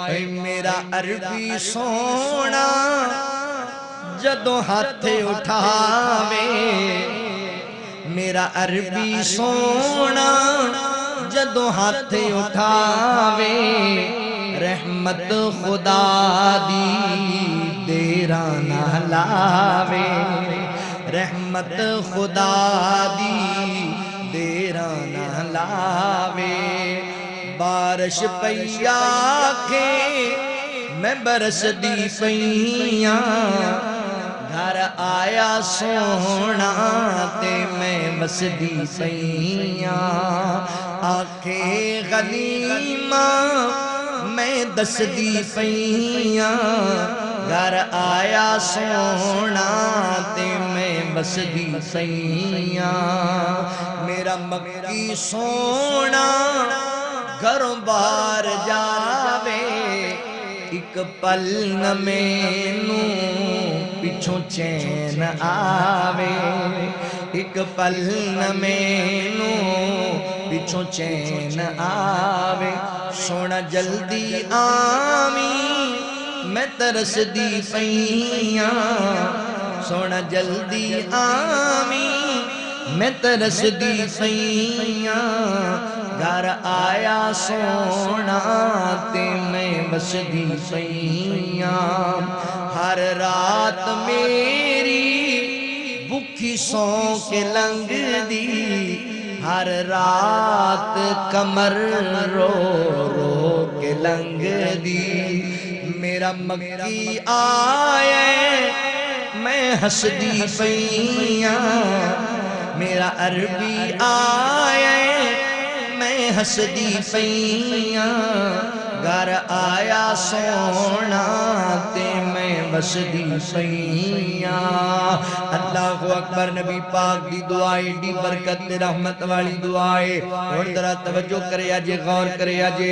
اے میرا عربی سونا جدوں ہاتھ اٹھاوے، میرا عربی سونا جدوں ہاتھ اٹھاوے، رحمت خدا دی دیراں نہ لاوے، رحمت خدا دی دیراں نہ لاوے۔ بارش پیا کے میں برس دی پیاں، گھر آیا سونا تے میں بس دی پیاں، آکھے غلیمہ میں دس دی پیاں، گھر آیا سونا تے میں بس دی پیاں۔ میرا مکی سونا گھروں بار جاوے، ایک پل نہ مینوں پچھوں چین آوے، ایک پل نہ مینوں پچھوں چین آوے۔ سونا جلدی آویں میں ترس دی پیاں، سونا جلدی آویں میں ترس دی پیاں، گھر آیا سونا تے میں بس دی پیاں۔ ہر رات میری بکھی سو کے لنگ دی، ہر رات کمر رو رو کے لنگ دی۔ میرا مکی آئے میں ہس دی پیاں، میرا عربی آئے میں ہس دی پیاں، گھر آیا سونا تے میں بس دی پیاں۔ اللہ اکبر۔ نبی پاک دی دعائے دی برکت رحمت والی دعائے، اور ذرا توجہ کرے آجے، غور کرے آجے۔